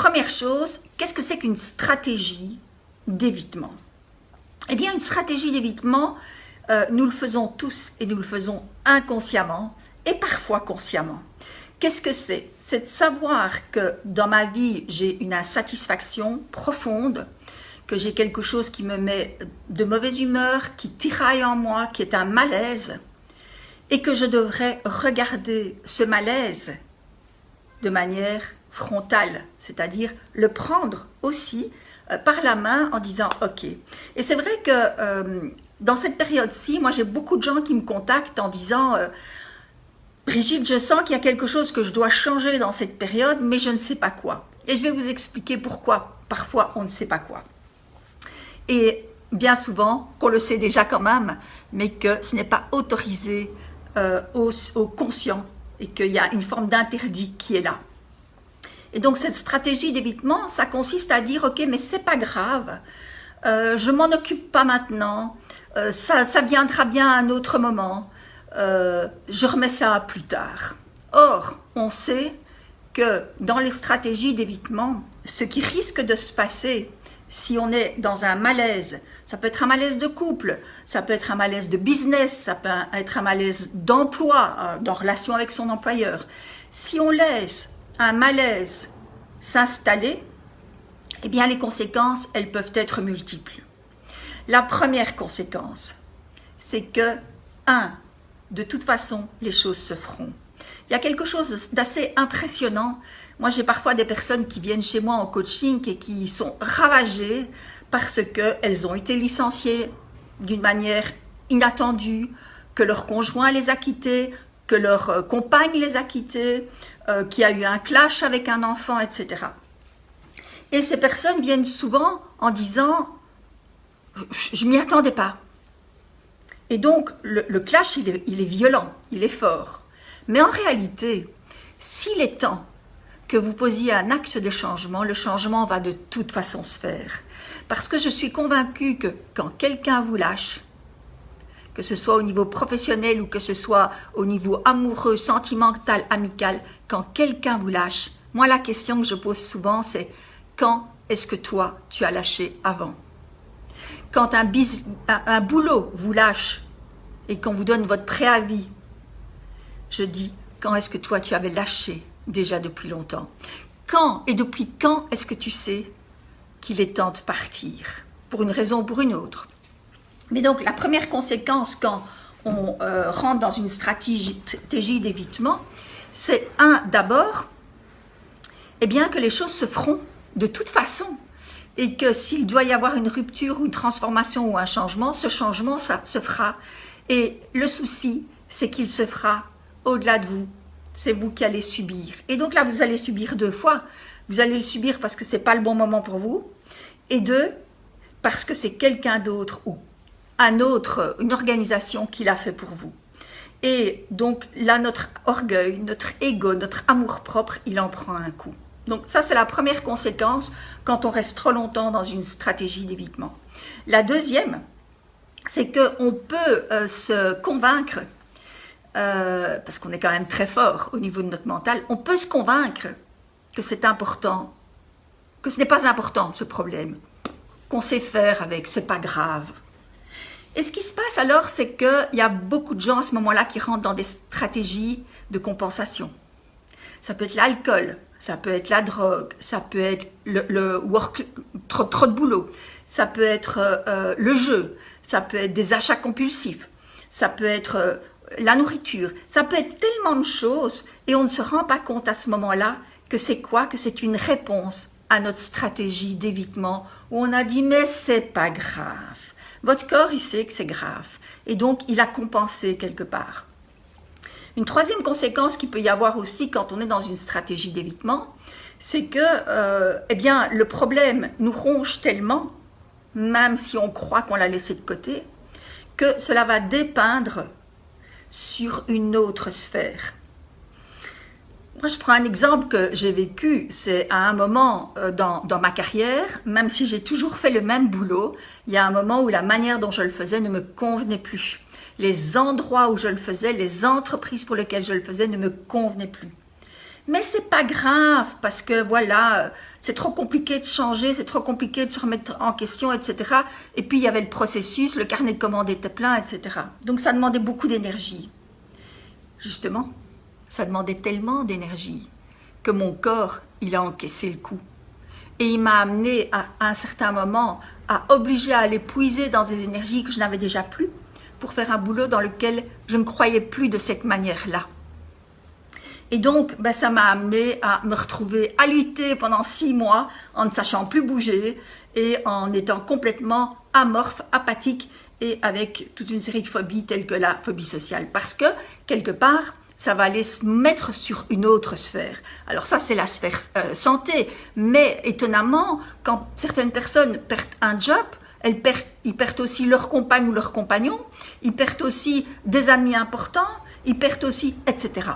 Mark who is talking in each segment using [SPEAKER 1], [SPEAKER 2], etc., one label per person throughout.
[SPEAKER 1] première chose, qu'est-ce que c'est qu'une stratégie d'évitement? Eh bien, une stratégie d'évitement, nous le faisons tous et nous le faisons inconsciemment et parfois consciemment. Qu'est-ce que c'est? C'est de savoir que dans ma vie, j'ai une insatisfaction profonde, que j'ai quelque chose qui me met de mauvaise humeur, qui tiraille en moi, qui est un malaise, et que je devrais regarder ce malaise de manière frontale, c'est-à-dire le prendre aussi par la main en disant « ok ». Et c'est vrai que dans cette période-ci, moi j'ai beaucoup de gens qui me contactent en disant « Brigitte, je sens qu'il y a quelque chose que je dois changer dans cette période, mais je ne sais pas quoi ». Et je vais vous expliquer pourquoi parfois on ne sait pas quoi. Et bien souvent, qu'on le sait déjà quand même, mais que ce n'est pas autorisé au conscient et qu'il y a une forme d'interdit qui est là. Et donc cette stratégie d'évitement, ça consiste à dire « ok, mais c'est pas grave, je m'en occupe pas maintenant, ça viendra bien à un autre moment, je remets ça plus tard ». Or, on sait que dans les stratégies d'évitement, ce qui risque de se passer si on est dans un malaise, ça peut être un malaise de couple, ça peut être un malaise de business, ça peut être un malaise d'emploi, en relation avec son employeur. Si on laisse un malaise s'installer, eh bien les conséquences, elles peuvent être multiples. La première conséquence, c'est que, de toute façon, les choses se feront. Il y a quelque chose d'assez impressionnant. Moi, j'ai parfois des personnes qui viennent chez moi en coaching et qui sont ravagées parce qu'elles ont été licenciées d'une manière inattendue, que leur conjoint les a quittées, que leur compagne les a quittées, qu'il y a eu un clash avec un enfant, etc. Et ces personnes viennent souvent en disant « je ne m'y attendais pas ». Et donc, le clash, il est violent, il est fort. Mais en réalité, s'il est temps que vous posiez un acte de changement, le changement va de toute façon se faire. Parce que je suis convaincue que quand quelqu'un vous lâche, que ce soit au niveau professionnel ou que ce soit au niveau amoureux, sentimental, amical, quand quelqu'un vous lâche, moi la question que je pose souvent c'est quand est-ce que toi tu as lâché avant? Quand un boulot vous lâche et qu'on vous donne votre préavis, je dis quand est-ce que toi tu avais lâché déjà depuis longtemps? Quand et depuis quand est-ce que tu sais qu'il est temps de partir? Pour une raison ou pour une autre. Mais donc la première conséquence quand on rentre dans une stratégie d'évitement, c'est d'abord, eh bien que les choses se feront de toute façon et que s'il doit y avoir une rupture ou une transformation ou un changement, ce changement ça se fera. Et le souci, c'est qu'il se fera au-delà de vous. C'est vous qui allez subir. Et donc là, vous allez subir deux fois. Vous allez le subir parce que ce n'est pas le bon moment pour vous. Et deux, parce que c'est quelqu'un d'autre ou une organisation qui l'a fait pour vous. Et donc là, notre orgueil, notre ego, notre amour-propre, il en prend un coup. Donc ça, c'est la première conséquence quand on reste trop longtemps dans une stratégie d'évitement. La deuxième, c'est qu'on peut se convaincre, parce qu'on est quand même très fort au niveau de notre mental, on peut se convaincre que c'est important, que ce n'est pas important ce problème, qu'on sait faire avec, c'est pas grave. Et ce qui se passe alors, c'est qu'il y a beaucoup de gens à ce moment-là qui rentrent dans des stratégies de compensation. Ça peut être l'alcool, ça peut être la drogue, ça peut être le work, trop de boulot, ça peut être le jeu, ça peut être des achats compulsifs, ça peut être la nourriture, ça peut être tellement de choses et on ne se rend pas compte à ce moment-là que c'est quoi? Que c'est une réponse à notre stratégie d'évitement où on a dit mais c'est pas grave. Votre corps, il sait que c'est grave et donc il a compensé quelque part. Une troisième conséquence qu'il peut y avoir aussi quand on est dans une stratégie d'évitement, c'est que eh bien, le problème nous ronge tellement, même si on croit qu'on l'a laissé de côté, que cela va dépeindre sur une autre sphère. Moi, je prends un exemple que j'ai vécu, c'est à un moment dans ma carrière, même si j'ai toujours fait le même boulot, il y a un moment où la manière dont je le faisais ne me convenait plus. Les endroits où je le faisais, les entreprises pour lesquelles je le faisais ne me convenaient plus. Mais c'est pas grave, parce que voilà, c'est trop compliqué de changer, c'est trop compliqué de se remettre en question, etc. Et puis il y avait le processus, le carnet de commandes était plein, etc. Donc ça demandait beaucoup d'énergie. Justement, ça demandait tellement d'énergie que mon corps, il a encaissé le coup. Et il m'a amené à un certain moment à obliger à aller puiser dans des énergies que je n'avais déjà plus pour faire un boulot dans lequel je ne croyais plus de cette manière-là. Et donc, ça m'a amené à me retrouver alitée pendant 6 mois en ne sachant plus bouger et en étant complètement amorphe, apathique et avec toute une série de phobies telles que la phobie sociale. Parce que, quelque part, ça va aller se mettre sur une autre sphère. Alors ça, c'est la sphère santé. Mais étonnamment, quand certaines personnes perdent un job, ils perdent aussi leur compagne ou leur compagnon, ils perdent aussi des amis importants, ils perdent aussi, etc.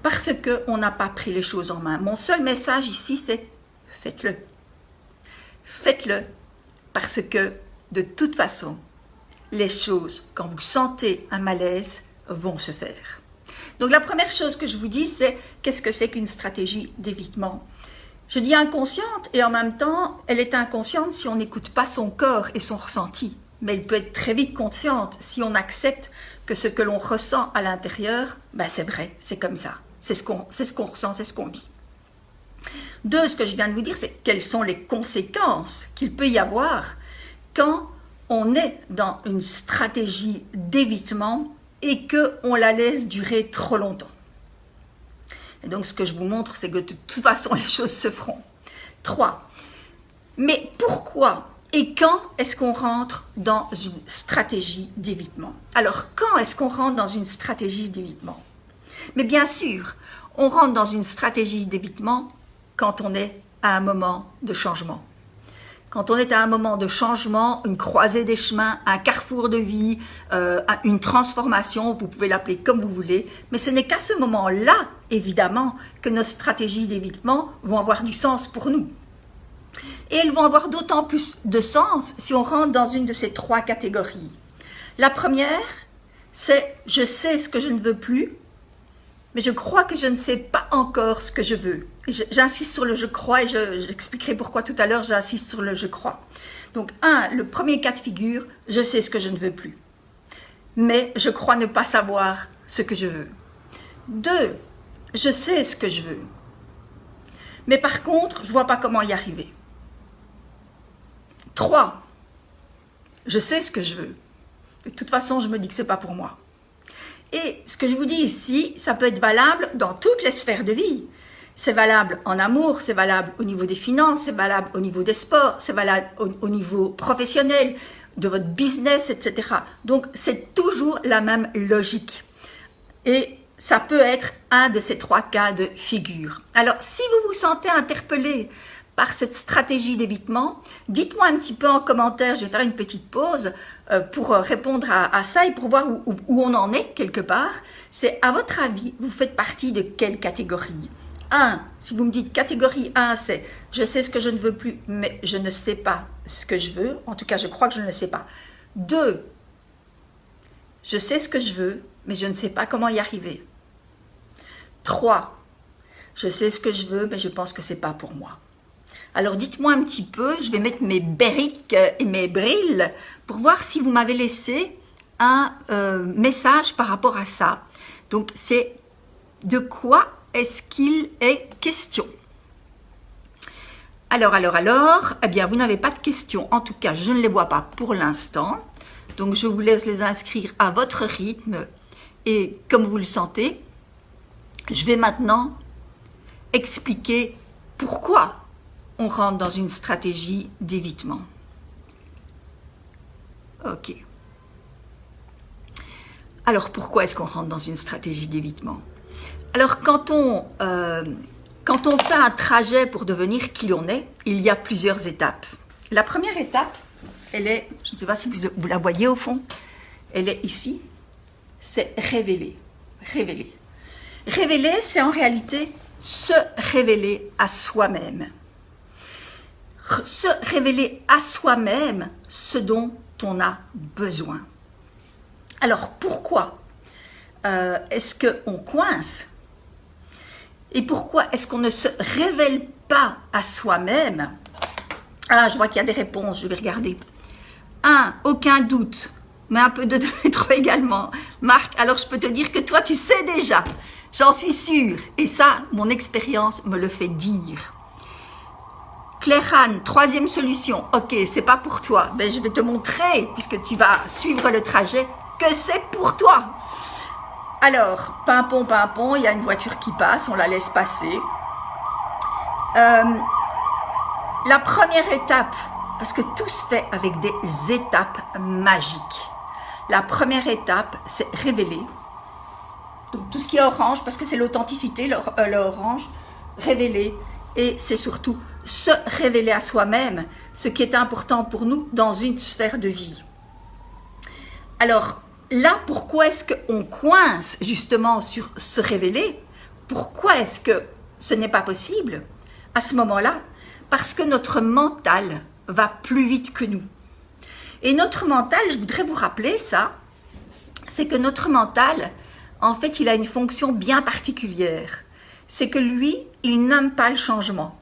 [SPEAKER 1] Parce qu'on n'a pas pris les choses en main. Mon seul message ici, c'est faites-le. Faites-le, parce que de toute façon, les choses, quand vous sentez un malaise, vont se faire. Donc la première chose que je vous dis, c'est qu'est-ce que c'est qu'une stratégie d'évitement? Je dis inconsciente et en même temps, elle est inconsciente si on n'écoute pas son corps et son ressenti. Mais elle peut être très vite consciente si on accepte que ce que l'on ressent à l'intérieur, c'est vrai, c'est comme ça. C'est ce qu'on ressent, c'est ce qu'on vit. 2, ce que je viens de vous dire, c'est quelles sont les conséquences qu'il peut y avoir quand on est dans une stratégie d'évitement et qu'on la laisse durer trop longtemps. Et donc, ce que je vous montre, c'est que de toute façon, les choses se feront. 3. Mais pourquoi et quand est-ce qu'on rentre dans une stratégie d'évitement? Alors, quand est-ce qu'on rentre dans une stratégie d'évitement? Mais bien sûr, on rentre dans une stratégie d'évitement quand on est à un moment de changement. Quand on est à un moment de changement, une croisée des chemins, un carrefour de vie, une transformation, vous pouvez l'appeler comme vous voulez, mais ce n'est qu'à ce moment-là, évidemment, que nos stratégies d'évitement vont avoir du sens pour nous. Et elles vont avoir d'autant plus de sens si on rentre dans une de ces 3 catégories. La première, c'est « je sais ce que je ne veux plus », mais je crois que je ne sais pas encore ce que je veux. J'insiste sur le « je crois » et j'expliquerai pourquoi tout à l'heure j'insiste sur le « je crois ». Donc, le premier cas de figure, je sais ce que je ne veux plus. Mais je crois ne pas savoir ce que je veux. 2, je sais ce que je veux. Mais par contre, je ne vois pas comment y arriver. 3, je sais ce que je veux. De toute façon, je me dis que ce n'est pas pour moi. Et ce que je vous dis ici, ça peut être valable dans toutes les sphères de vie. C'est valable en amour, c'est valable au niveau des finances, c'est valable au niveau des sports, c'est valable au niveau professionnel, de votre business, etc. Donc, c'est toujours la même logique. Et ça peut être un de ces 3 cas de figure. Alors, si vous vous sentez interpellé par cette stratégie d'évitement, dites-moi un petit peu en commentaire, je vais faire une petite pause pour répondre à ça et pour voir où on en est quelque part. C'est, à votre avis, vous faites partie de quelle catégorie? 1, si vous me dites catégorie 1, c'est je sais ce que je ne veux plus, mais je ne sais pas ce que je veux. En tout cas, je crois que je ne le sais pas. 2, je sais ce que je veux, mais je ne sais pas comment y arriver. 3, je sais ce que je veux, mais je pense que ce n'est pas pour moi. Alors dites-moi un petit peu, je vais mettre mes briques et mes brilles pour voir si vous m'avez laissé un message par rapport à ça. Donc c'est de quoi est-ce qu'il est question? Alors, eh bien vous n'avez pas de questions, en tout cas je ne les vois pas pour l'instant. Donc je vous laisse les inscrire à votre rythme et comme vous le sentez, je vais maintenant expliquer pourquoi on rentre dans une stratégie d'évitement. Ok. Alors, pourquoi est-ce qu'on rentre dans une stratégie d'évitement? Alors, quand on fait un trajet pour devenir qui l'on est, il y a plusieurs étapes. La première étape, elle est, je ne sais pas si vous la voyez au fond, elle est ici, c'est révéler. Révéler. Révéler, c'est en réalité se révéler à soi-même. Se révéler à soi-même ce dont on a besoin. Alors pourquoi est-ce qu'on coince? Et pourquoi est-ce qu'on ne se révèle pas à soi-même? Ah, je vois qu'il y a des réponses, je vais regarder. 1. Aucun doute, mais un peu de trop également. Marc, alors je peux te dire que toi, tu sais déjà. J'en suis sûre. Et ça, mon expérience me le fait dire. Claire-Anne, 3e solution. Ok, c'est pas pour toi. Ben, je vais te montrer, puisque tu vas suivre le trajet, que c'est pour toi. Alors, pimpon, il y a une voiture qui passe, on la laisse passer. La première étape, parce que tout se fait avec des étapes magiques. La première étape, c'est révéler. Donc, tout ce qui est orange, parce que c'est l'authenticité, l'orange, révéler. Et c'est surtout se révéler à soi-même, ce qui est important pour nous dans une sphère de vie. Alors, là, pourquoi est-ce qu'on coince justement sur se révéler? Pourquoi est-ce que ce n'est pas possible à ce moment-là? Parce que notre mental va plus vite que nous. Et notre mental, je voudrais vous rappeler ça, c'est que notre mental, en fait, il a une fonction bien particulière. C'est que lui, il n'aime pas le changement.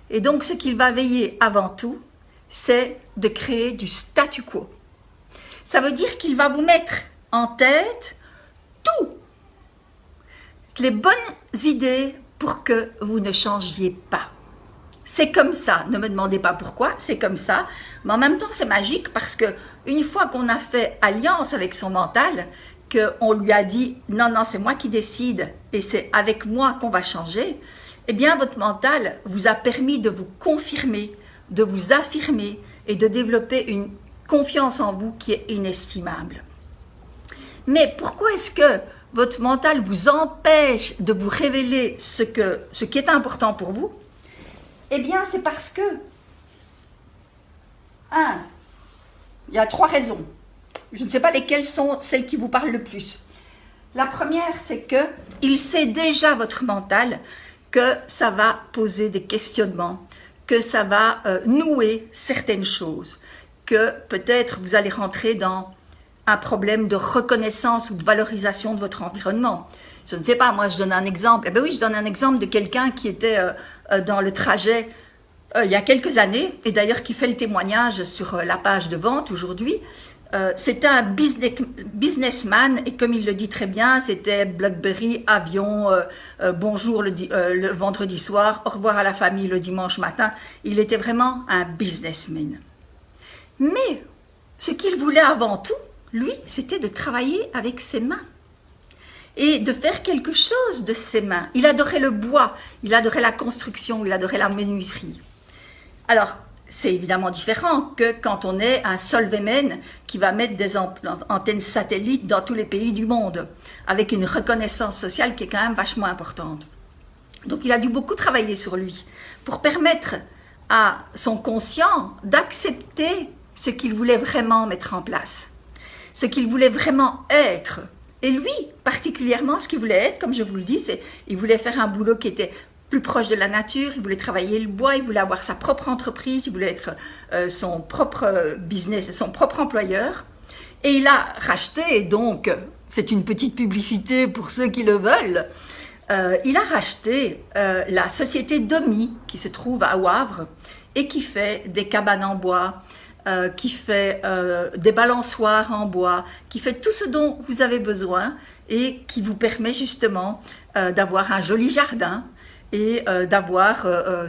[SPEAKER 1] Et donc, ce qu'il va veiller avant tout, c'est de créer du statu quo. Ça veut dire qu'il va vous mettre en tête toutes les bonnes idées pour que vous ne changiez pas. C'est comme ça, ne me demandez pas pourquoi, c'est comme ça. Mais en même temps, c'est magique parce que une fois qu'on a fait alliance avec son mental, qu'on lui a dit « non, c'est moi qui décide et c'est avec moi qu'on va changer », eh bien, votre mental vous a permis de vous confirmer, de vous affirmer et de développer une confiance en vous qui est inestimable. Mais pourquoi est-ce que votre mental vous empêche de vous révéler ce qui est important pour vous? Eh bien, c'est parce que, il y a 3 raisons. Je ne sais pas lesquelles sont celles qui vous parlent le plus. La première, c'est que il sait déjà, votre mental, que ça va poser des questionnements, que ça va nouer certaines choses, que peut-être vous allez rentrer dans un problème de reconnaissance ou de valorisation de votre environnement. Je ne sais pas, moi je donne un exemple. Eh bien oui, je donne un exemple de quelqu'un qui était dans le trajet il y a quelques années, et d'ailleurs qui fait le témoignage sur la page de vente aujourd'hui. C'était un businessman, et comme il le dit très bien, c'était Blackberry, avion, bonjour le vendredi soir, au revoir à la famille le dimanche matin. Il était vraiment un businessman. Mais ce qu'il voulait avant tout, lui, c'était de travailler avec ses mains et de faire quelque chose de ses mains. Il adorait le bois, il adorait la construction, il adorait la menuiserie. Alors, c'est évidemment différent que quand on est un Solvemen qui va mettre des antennes satellites dans tous les pays du monde, avec une reconnaissance sociale qui est quand même vachement importante. Donc, il a dû beaucoup travailler sur lui pour permettre à son conscient d'accepter ce qu'il voulait vraiment mettre en place, ce qu'il voulait vraiment être. Et lui, particulièrement, ce qu'il voulait être, comme je vous le dis, c'est il voulait faire un boulot qui était plus proche de la nature, il voulait travailler le bois, il voulait avoir sa propre entreprise, il voulait être son propre business, son propre employeur. Et il a racheté, et donc c'est une petite publicité pour ceux qui le veulent, il a racheté la société Domi, qui se trouve à Wavre, et qui fait des cabanes en bois, qui fait des balançoires en bois, qui fait tout ce dont vous avez besoin et qui vous permet justement d'avoir un joli jardin et d'avoir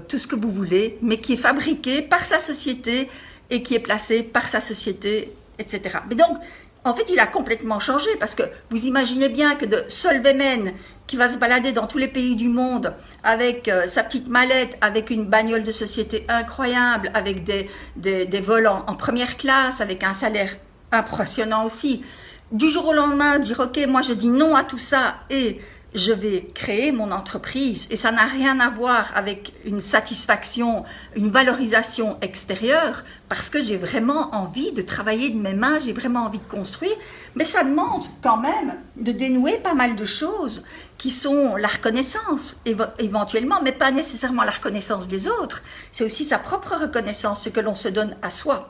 [SPEAKER 1] tout ce que vous voulez, mais qui est fabriqué par sa société et qui est placé par sa société, etc. Mais donc, en fait, il a complètement changé parce que vous imaginez bien que de Solvemen qui va se balader dans tous les pays du monde avec sa petite mallette, avec une bagnole de société incroyable, avec des vols en première classe, avec un salaire impressionnant aussi, du jour au lendemain dire « Ok, moi je dis non à tout ça et je vais créer mon entreprise » et ça n'a rien à voir avec une satisfaction, une valorisation extérieure parce que j'ai vraiment envie de travailler de mes mains, j'ai vraiment envie de construire, mais ça demande quand même de dénouer pas mal de choses qui sont la reconnaissance éventuellement, mais pas nécessairement la reconnaissance des autres, c'est aussi sa propre reconnaissance, ce que l'on se donne à soi.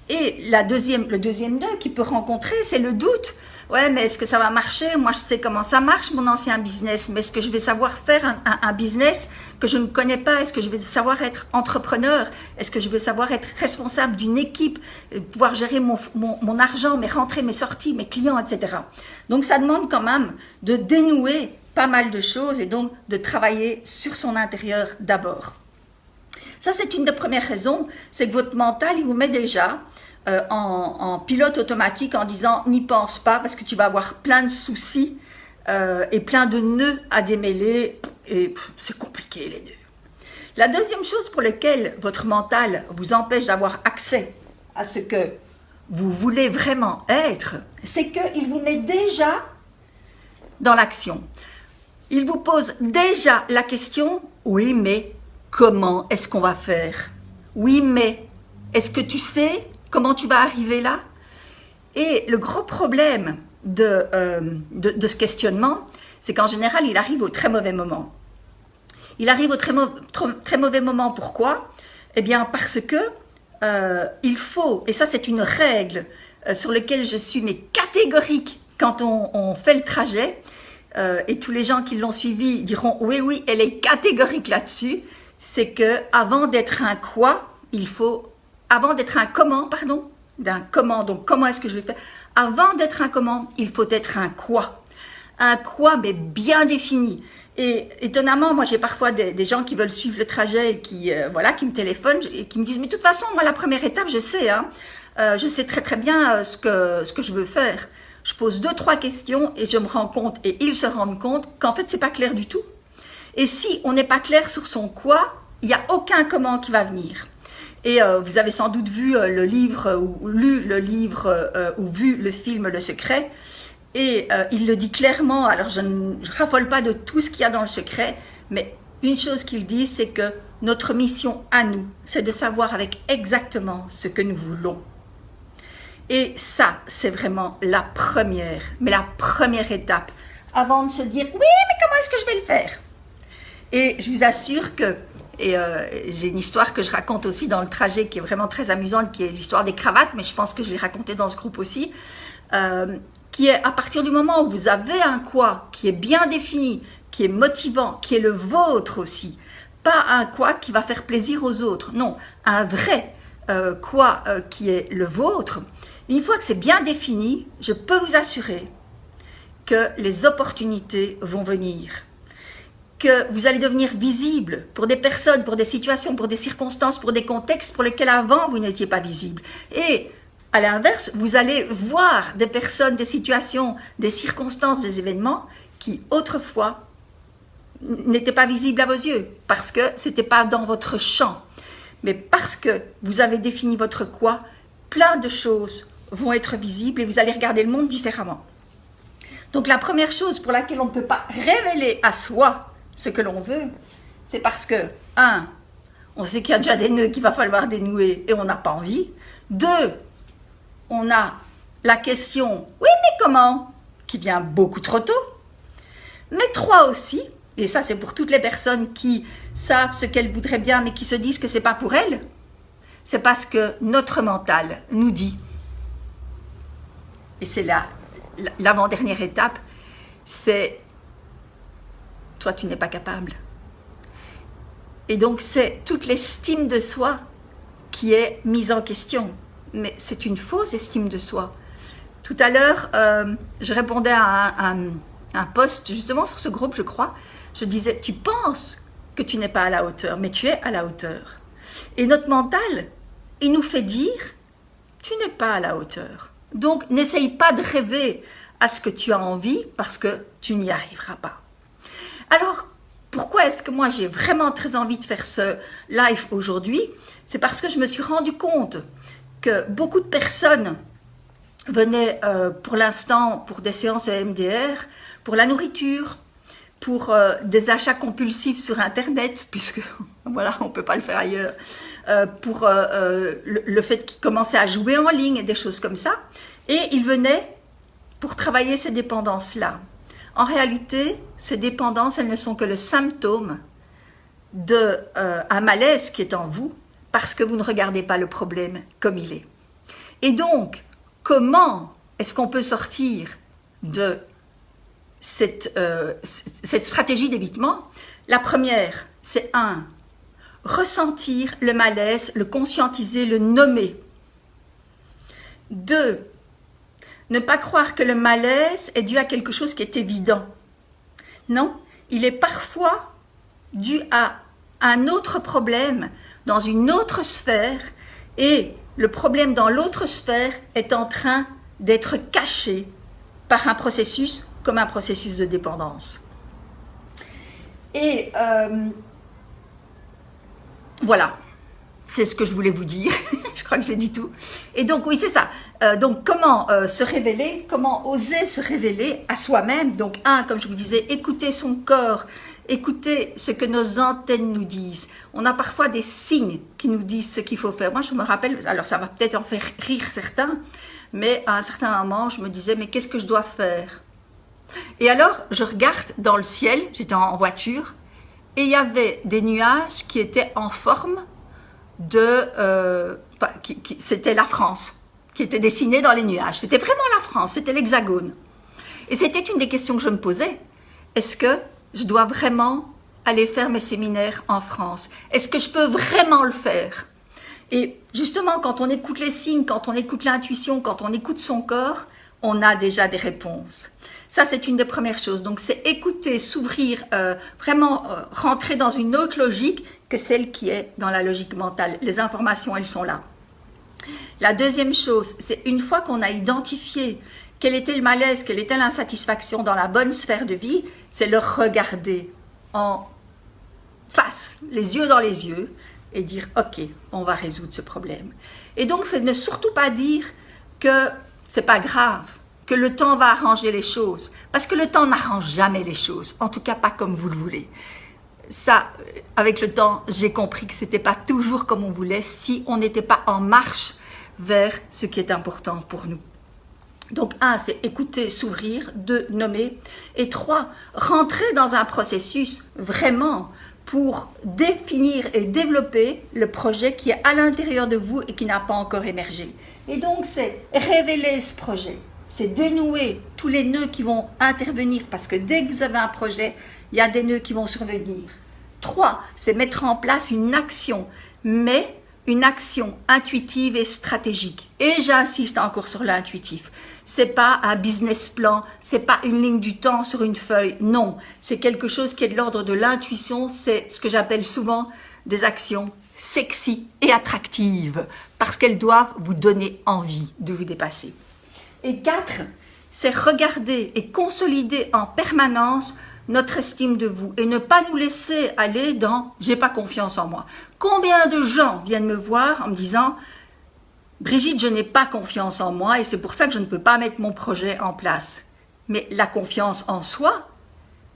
[SPEAKER 1] Et le deuxième nœud qu'il peut rencontrer, c'est le doute. Ouais, mais est-ce que ça va marcher? Moi, je sais comment ça marche, mon ancien business, mais est-ce que je vais savoir faire un business que je ne connais pas? Est-ce que je vais savoir être entrepreneur? Est-ce que je vais savoir être responsable d'une équipe, pouvoir gérer mon argent, mes rentrées, mes sorties, mes clients, etc. Donc, ça demande quand même de dénouer pas mal de choses et donc de travailler sur son intérieur d'abord. Ça, c'est une des premières raisons, c'est que votre mental, il vous met déjà en pilote automatique en disant « n'y pense pas parce que tu vas avoir plein de soucis et plein de nœuds à démêler et c'est compliqué les nœuds ». La deuxième chose pour laquelle votre mental vous empêche d'avoir accès à ce que vous voulez vraiment être, c'est qu'il vous met déjà dans l'action. Il vous pose déjà la question « oui, mais comment est-ce qu'on va faire? Oui, mais est-ce que tu sais comment tu vas arriver là ?» Et le gros problème de ce questionnement, c'est qu'en général, il arrive au très mauvais moment. Il arrive au très mauvais moment. Pourquoi? Eh bien, parce que il faut, et ça c'est une règle sur laquelle je suis mais catégorique quand on fait le trajet, et tous les gens qui l'ont suivi diront oui, oui, elle est catégorique là-dessus, c'est que avant d'être un quoi, avant d'être un comment, pardon, d'un comment, donc comment est-ce que je vais faire? Avant d'être un comment, il faut être un quoi. Un quoi, mais bien défini. Et étonnamment, moi j'ai parfois des gens qui veulent suivre le trajet et qui me téléphonent et qui me disent « mais de toute façon, moi la première étape, je sais, je sais très très bien ce que je veux faire. » Je pose 2-3 questions et je me rends compte, et ils se rendent compte qu'en fait c'est pas clair du tout. Et si on n'est pas clair sur son quoi, il n'y a aucun comment qui va venir. Et vous avez sans doute vu le livre, ou lu le livre, ou vu le film Le Secret. Et il le dit clairement, alors je ne raffole pas de tout ce qu'il y a dans Le Secret, mais une chose qu'il dit, c'est que notre mission à nous, c'est de savoir avec exactement ce que nous voulons. Et ça, c'est vraiment la première étape, avant de se dire « oui, mais comment est-ce que je vais le faire ?» Et je vous assure que, j'ai une histoire que je raconte aussi dans le trajet qui est vraiment très amusante, qui est l'histoire des cravates, mais je pense que je l'ai racontée dans ce groupe aussi, qui est à partir du moment où vous avez un quoi qui est bien défini, qui est motivant, qui est le vôtre aussi, pas un quoi qui va faire plaisir aux autres, non, un vrai quoi qui est le vôtre. Une fois que c'est bien défini, je peux vous assurer que les opportunités vont venir, que vous allez devenir visible pour des personnes, pour des situations, pour des circonstances, pour des contextes pour lesquels avant vous n'étiez pas visible. Et à l'inverse, vous allez voir des personnes, des situations, des circonstances, des événements qui autrefois n'étaient pas visibles à vos yeux parce que ce n'était pas dans votre champ. Mais parce que vous avez défini votre quoi, plein de choses vont être visibles et vous allez regarder le monde différemment. Donc la première chose pour laquelle on ne peut pas révéler à soi ce que l'on veut, c'est parce que, 1, on sait qu'il y a déjà des nœuds qu'il va falloir dénouer et on n'a pas envie. 2, on a la question « oui, mais comment ?» qui vient beaucoup trop tôt. Mais 3 aussi, et ça c'est pour toutes les personnes qui savent ce qu'elles voudraient bien mais qui se disent que ce n'est pas pour elles, c'est parce que notre mental nous dit, et c'est l'avant-dernière étape, c'est « toi tu n'es pas capable ». Et donc c'est toute l'estime de soi qui est mise en question. Mais c'est une fausse estime de soi. Tout à l'heure, je répondais à un post justement sur ce groupe, je crois. Je disais, tu penses que tu n'es pas à la hauteur, mais tu es à la hauteur. Et notre mental, il nous fait dire, tu n'es pas à la hauteur. Donc, n'essaye pas de rêver à ce que tu as envie parce que tu n'y arriveras pas. Alors, pourquoi est-ce que moi j'ai vraiment très envie de faire ce live aujourd'hui? C'est parce que je me suis rendu compte que beaucoup de personnes venaient pour l'instant pour des séances EMDR, pour la nourriture, pour des achats compulsifs sur Internet, puisque voilà, on ne peut pas le faire ailleurs, pour le fait qu'ils commençaient à jouer en ligne et des choses comme ça. Et ils venaient pour travailler ces dépendances-là. En réalité, ces dépendances, elles ne sont que le symptôme d'un malaise qui est en vous, parce que vous ne regardez pas le problème comme il est. Et donc, comment est-ce qu'on peut sortir de cette stratégie d'évitement? La première, c'est ressentir le malaise, le conscientiser, le nommer. 2, ne pas croire que le malaise est dû à quelque chose qui est évident. Non, il est parfois dû à un autre problème dans une autre sphère et le problème dans l'autre sphère est en train d'être caché par un processus comme un processus de dépendance. Et voilà, c'est ce que je voulais vous dire. Je crois que j'ai dit tout. Et donc, oui, c'est ça. Donc, comment se révéler, comment oser se révéler à soi-même. Donc, comme je vous disais, écouter son corps, écouter ce que nos antennes nous disent. On a parfois des signes qui nous disent ce qu'il faut faire. Moi, je me rappelle, alors ça va peut-être en faire rire certains, mais à un certain moment, je me disais, mais qu'est-ce que je dois faire? Et alors, je regarde dans le ciel, j'étais en voiture, et il y avait des nuages qui étaient en forme de... c'était la France, qui était dessinée dans les nuages. C'était vraiment la France, c'était l'Hexagone. Et c'était une des questions que je me posais. Est-ce que je dois vraiment aller faire mes séminaires en France? Est-ce que je peux vraiment le faire? Et justement, quand on écoute les signes, quand on écoute l'intuition, quand on écoute son corps, on a déjà des réponses. Ça, c'est une des premières choses. Donc, c'est écouter, s'ouvrir, vraiment rentrer dans une autre logique que celle qui est dans la logique mentale. Les informations, elles sont là. La deuxième chose, c'est une fois qu'on a identifié quel était le malaise, quelle était l'insatisfaction dans la bonne sphère de vie, c'est le regarder en face, les yeux dans les yeux, et dire « Ok, on va résoudre ce problème ». Et donc, c'est ne surtout pas dire que c'est pas grave, que le temps va arranger les choses, parce que le temps n'arrange jamais les choses, en tout cas pas comme vous le voulez. Ça, avec le temps, j'ai compris que c'était pas toujours comme on voulait si on n'était pas en marche vers ce qui est important pour nous. Donc, 1, c'est écouter, s'ouvrir. 2, nommer. Et 3, rentrer dans un processus vraiment pour définir et développer le projet qui est à l'intérieur de vous et qui n'a pas encore émergé. Et donc, c'est révéler ce projet. C'est dénouer tous les nœuds qui vont intervenir parce que dès que vous avez un projet, il y a des nœuds qui vont survenir. 3, c'est mettre en place une action, mais une action intuitive et stratégique. Et j'insiste encore sur l'intuitif. C'est pas un business plan, c'est pas une ligne du temps sur une feuille, non. C'est quelque chose qui est de l'ordre de l'intuition, c'est ce que j'appelle souvent des actions sexy et attractives, parce qu'elles doivent vous donner envie de vous dépasser. Et 4, c'est regarder et consolider en permanence notre estime de vous et ne pas nous laisser aller dans « j'ai pas confiance en moi ». Combien de gens viennent me voir en me disant « Brigitte, je n'ai pas confiance en moi et c'est pour ça que je ne peux pas mettre mon projet en place ». Mais la confiance en soi,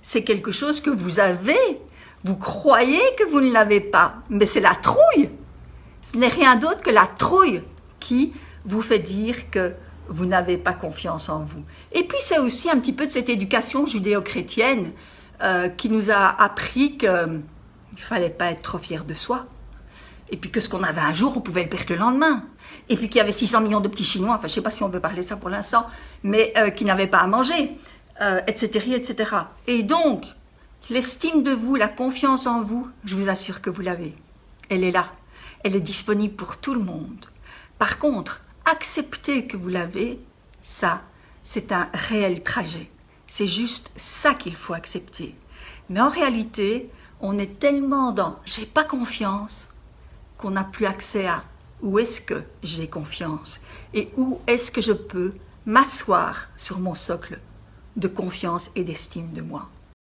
[SPEAKER 1] c'est quelque chose que vous avez. Vous croyez que vous ne l'avez pas, mais c'est la trouille. Ce n'est rien d'autre que la trouille qui vous fait dire que vous n'avez pas confiance en vous. Et puis c'est aussi un petit peu de cette éducation judéo-chrétienne qui nous a appris qu'il ne fallait pas être trop fier de soi. Et puis que ce qu'on avait un jour, on pouvait le perdre le lendemain. Et puis qu'il y avait 600 millions de petits Chinois, enfin je ne sais pas si on peut parler de ça pour l'instant, mais qui n'avaient pas à manger, etc., etc. Et donc, l'estime de vous, la confiance en vous, je vous assure que vous l'avez. Elle est là. Elle est disponible pour tout le monde. Par contre, accepter que vous l'avez, ça, c'est un réel trajet. C'est juste ça qu'il faut accepter. Mais en réalité, on est tellement dans « j'ai pas confiance » qu'on n'a plus accès à « où est-ce que j'ai confiance » et où est-ce que je peux m'asseoir sur mon socle de confiance et d'estime de moi.